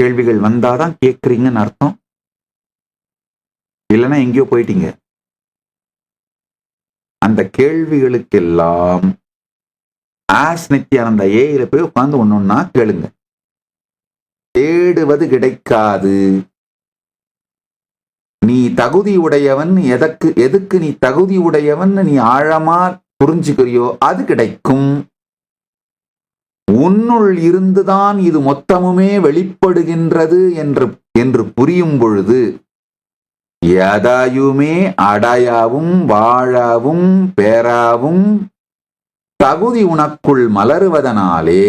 கேள்விகள் வந்தாதான் கேட்கறீங்கன்னு அர்த்தம். இல்லைன்னா எங்கேயோ போயிட்டீங்க. அந்த கேள்விகளுக்கெல்லாம் ஆஸ் நித்யானந்தா ஏயில போய் உட்கார்ந்து ஒன்னொன்னா கேளுங்க. தேடுவது கிடைக்காது. நீ தகுதி உடையவன், எதுக்கு நீ தகுதி உடையவன் நீ ஆழமா புரிஞ்சுக்கிறியோ அது கிடைக்கும். உன்னுள் இருந்துதான் இது மொத்தமுமே வெளிப்படுகின்றது என்று புரியும் பொழுது எதையுமே அடையாவும் வாழவும் பேராவும் தகுதி உனக்குள் மலருவதனாலே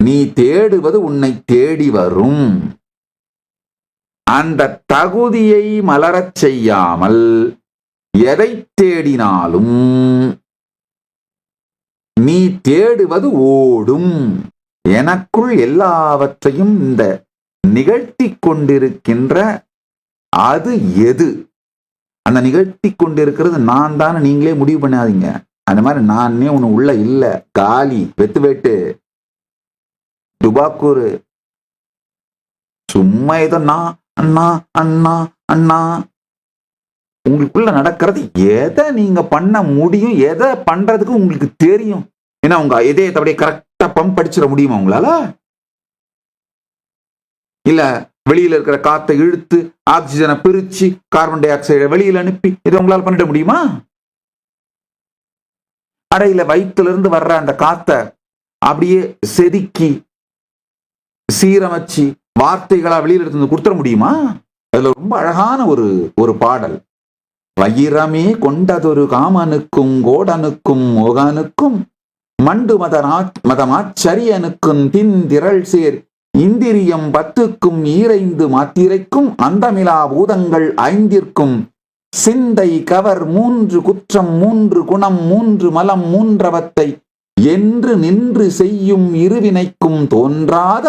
நீ தேடுவது உன்னை தேடி வரும். அந்த தகுதியை மலரச் செய்யாமல் எதை தேடினாலும் நீ தேடுவது ஓடும். எனக்குள் எல்லாவற்றையும் இந்த நிகழ்த்தி கொண்டிருக்கின்ற அது எது? அந்த நிகழ்த்தி கொண்டிருக்கிறது நான் தான். நீங்களே முடிவு பண்ணாதீங்க. அந்த மாதிரி நானே ஒண்ணு உள்ள இல்ல, காலி, வெத்து வேட்டு, துபாக்கூர், சும்மா ஏதோ நான் அண்ணா அண்ணா அண்ணா. உங்களுக்குள்ள நடக்கிறது எதை நீங்க பண்ண முடியும், எதை பண்றதுக்கு உங்களுக்கு தெரியும். ஏன்னா உங்க இதயத்தை அப்படியே கரெக்டா பம்ப் அடிச்சிட முடியுமா உங்களால? இல்ல வெளியில இருக்கிற காத்தை இழுத்து ஆக்சிஜனை பிரிச்சு கார்பன் டை ஆக்சைடை வெளியில அனுப்பி இதை உங்களால பண்ணிட முடியுமா? அடையில வயிற்றுல இருந்து வர்ற அந்த காத்தை அப்படியே செதுக்கி சீரமைச்சு வார்த்தைகளா வெளியில எடுத்து கொடுத்துட முடியுமா? அதுல ரொம்ப அழகான ஒரு பாடல். வயிரமே கொண்டதொரு காமனுக்கும் கோடனுக்கும் மோகனுக்கும் மண்டு மதமாச்சரியனுக்கும் திரள் சேர் இந்திரியம் 10க்கும் ஈரைந்து மாத்திரைக்கும் அந்தமிலா பூதங்கள் 5ற்கும் சிந்தை கவர் 3 குற்றம் 3 குணம் 3 மலம் 3 என்று நின்று செய்யும் இருவினைக்கும் தோன்றாத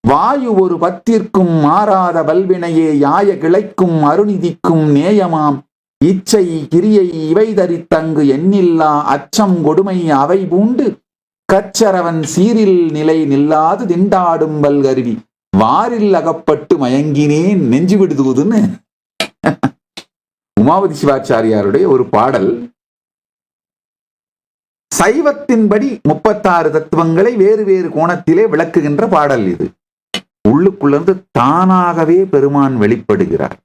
வாயு ஒரு 10ற்கும் மாறாத வல்வினையே யாய கிளைக்கும் அருணிதிக்கும் நேயமாம் இச்சை கிரியை இவை தரித்தங்கு எண்ணில்லா அச்சம் கொடுமை அவை பூண்டு கச்சரவன் சீரில் நிலை நில்லாது திண்டாடும் வல்கருவி வாரில் அகப்பட்டு மயங்கினேன் நெஞ்சு விடுதுன்னு உமாபதி சிவாச்சாரியாருடைய ஒரு பாடல். சைவத்தின்படி 36 தத்துவங்களை வேறு வேறு கோணத்திலே விளக்குகின்ற பாடல் இது. உள்ளுக்குள்ளிருந்து தானாகவே பெருமான் வெளிப்படுகிறார்.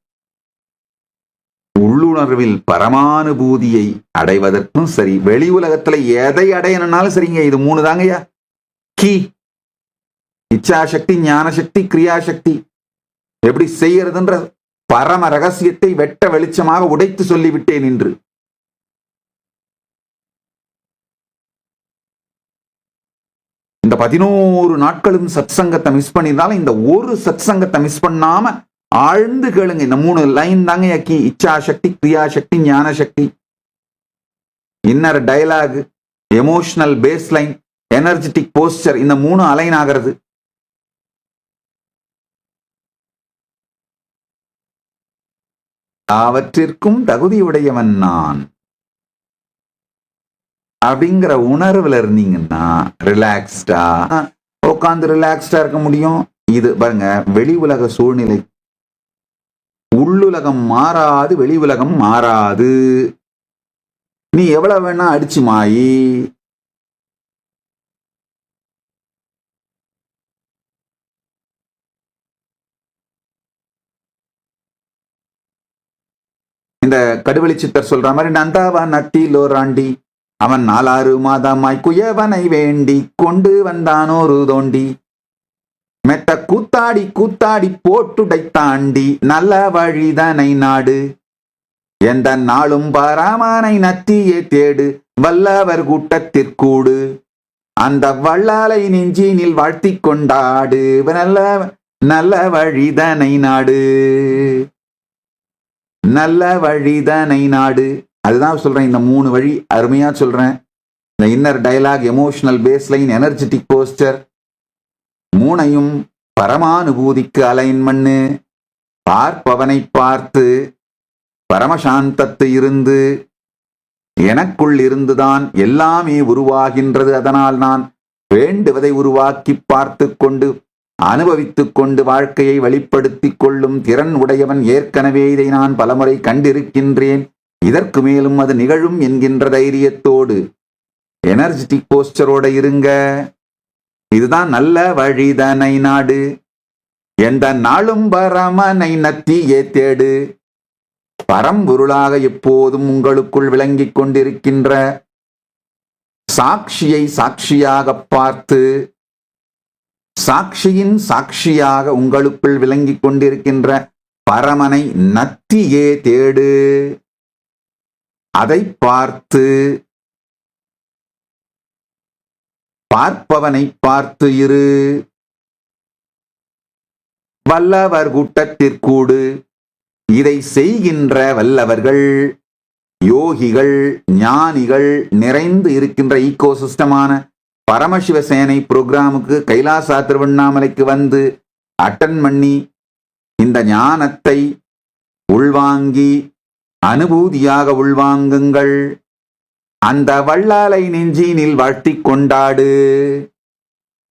உள்ளுணர்வில் பரமானுபூதியை அடைவதற்கும் சரி, வெளி உலகத்துல எதை அடையணும்னாலும் சரிங்க, இது 3 தாங்கய்யா கீ. இச்சாசக்தி, ஞானசக்தி, கிரியாசக்தி. எப்படி செய்யறதுன்ற பரம ரகசியத்தை வெட்ட வெளிச்சமாக உடைத்து சொல்லிவிட்டேன் என்று. இந்த 11 நாட்களும் சத் சங்கத்தை மிஸ் பண்ணியிருந்தாலும் இந்த ஒரு சத் சங்கத்தை மிஸ் பண்ணாம ஆழ்ந்து கேளுங்க. இந்த 3 லைன் தாங்க கீ. இச்சாசக்தி, கிரியாசக்தி, ஞானசக்தி. Inner dialogue, emotional baseline, energetic posture, இந்த 3 அலைன் ஆகிறது. அவற்றிற்கும் தகுதியுடையவன் நான் அப்படிங்கிற உணர்வுல இருந்தீங்கன்னா ரிலாக்ஸ்டா உட்காந்து ரிலாக்ஸ்டா இருக்க முடியும். இது பாருங்க, வெளி உலக சூழ்நிலை. உள்ளுலகம் மாறாது, வெளி உலகம் மாறாது. நீ எவ்வளவு வேணா அடிச்சு மாயி, இந்த கடுவெளி சித்தர் சொல்ற மாதிரி நந்தாவனத்திலோராண்டி அவன் 4 மாதமாய் குயவனை வேண்டி கொண்டு வந்தானோரு தோண்டி மெத்த கூத்தாடி கூத்தாடி போட்டுடை தாண்டி நல்ல வழிதனை நாடு எந்த நாளும் பராமானை நத்தியே தேடு வல்லவர் கூட்டத்திற்கூடு அந்த வல்லாலை நெஞ்சினில் வாழ்த்தி கொண்டாடு நல்ல நல்ல வழிதனை நாடு நல்ல வழிதனை நாடு. அதுதான் சொல்றேன், இந்த 3 வழி அருமையா சொல்றேன். இந்த inner dialogue, emotional baseline, energetic posture, 3ஐயும் பரமானுபூதிக்கு அலைன் பண்ணு. பார்ப்பவனை பார்த்து பரமசாந்தத்து இருந்து எனக்குள் இருந்துதான் எல்லாமே உருவாகின்றது. அதனால் நான் வேண்டுவதை உருவாக்கி பார்த்து கொண்டு அனுபவித்துக் கொண்டு வாழ்க்கையை வெளிப்படுத்திக் கொள்ளும் திறன் உடையவன். ஏற்கனவே இதை நான் பலமுறை கண்டிருக்கின்றேன், இதற்கு மேலும் அது நிகழும் என்கின்ற தைரியத்தோடு எனர்ஜெட்டிக் போஸ்டரோட இருங்க. இதுதான் நல்ல வழிதனை நாடு. எந்த நாளும் பரமனை நத்தியே தேடு. பரம்பொருளாக எப்போதும் உங்களுக்குள் விளங்கிக் கொண்டிருக்கின்ற சாட்சியை சாட்சியாக பார்த்து, சாட்சியின் சாட்சியாக உங்களுக்குள் விளங்கிக் கொண்டிருக்கின்ற பரமனை நத்தியே தேடு. அதை பார்த்து பார்ப்பவனை பார்த்து இரு. வல்லவர் கூட்டத்திற்கூடு. இதை செய்கின்ற வல்லவர்கள், யோகிகள், ஞானிகள் நிறைந்து இருக்கின்ற ஈகோசிஸ்டமான பரமசிவசேனை புரோகிராமுக்கு கைலாசா திருவண்ணாமலைக்கு வந்து அட்டன் பண்ணி இந்த ஞானத்தை உள்வாங்கி அனுபூதியாக உள்வாங்குங்கள். அந்த வல்லாலை நெஞ்சினில் வாழ்த்திக் கொண்டாடு.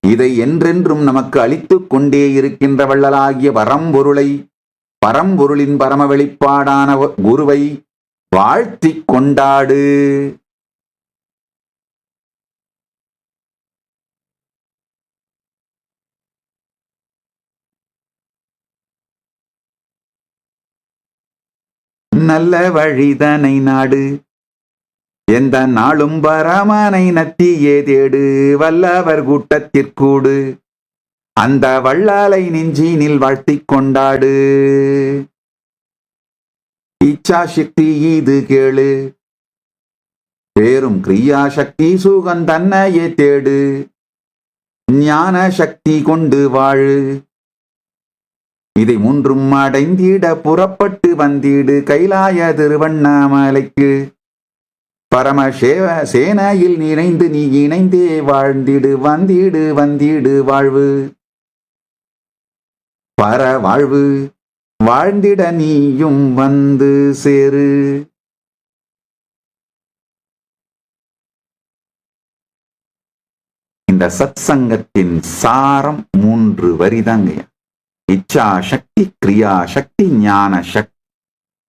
இதை என்றென்றும் நமக்கு அளித்துக் கொண்டே இருக்கின்ற வள்ளலாகிய பரம்பொருளை, பரம்பொருளின் பரம வெளிப்பாடான குருவை வாழ்த்திக் கொண்டாடு. நல்ல வழிதனை நாடு. எந்த நாளும் பரமனை நத்தியே தேடு. வல்லவர் கூட்டத்திற்கூடு. அந்த வல்லாலை நெஞ்சினில் வாழ்த்திக் கொண்டாடு. இச்சா சக்தி இது கேளு. பேரும் கிரியா சக்தி சுகம் தன்னையே தேடு. ஞான சக்தி கொண்டு வாழு. இதை மூன்றும் அடைந்திட புறப்பட்டு வந்திடு கைலாய திருவண்ணாமலைக்கு. பரமசேவ சேனையில் இணைந்து நீ இணைந்தே வாழ்ந்திடு. வந்திடு வந்திடு வாழ்வு, பர வாழ்வு வாழ்ந்திட நீயும் வந்து சேரு. இந்த சத்சங்கத்தின் சாரம் 3 வரிதாங்க. இச்சா சக்தி, கிரியா சக்தி, ஞான சக்தி.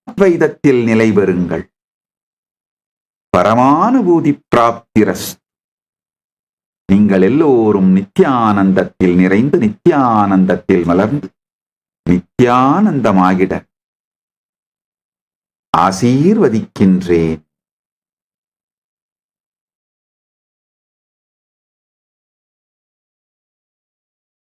அத்வைதத்தில் நிலை பெறுங்கள். பரமானுபூதி பிராப்திரஸ். நீங்கள் எல்லோரும் நித்யானந்தத்தில் நிறைந்து நித்யானந்தத்தில் மலர்ந்து நித்யானந்தமாகிட ஆசீர்வதிக்கின்றேன்.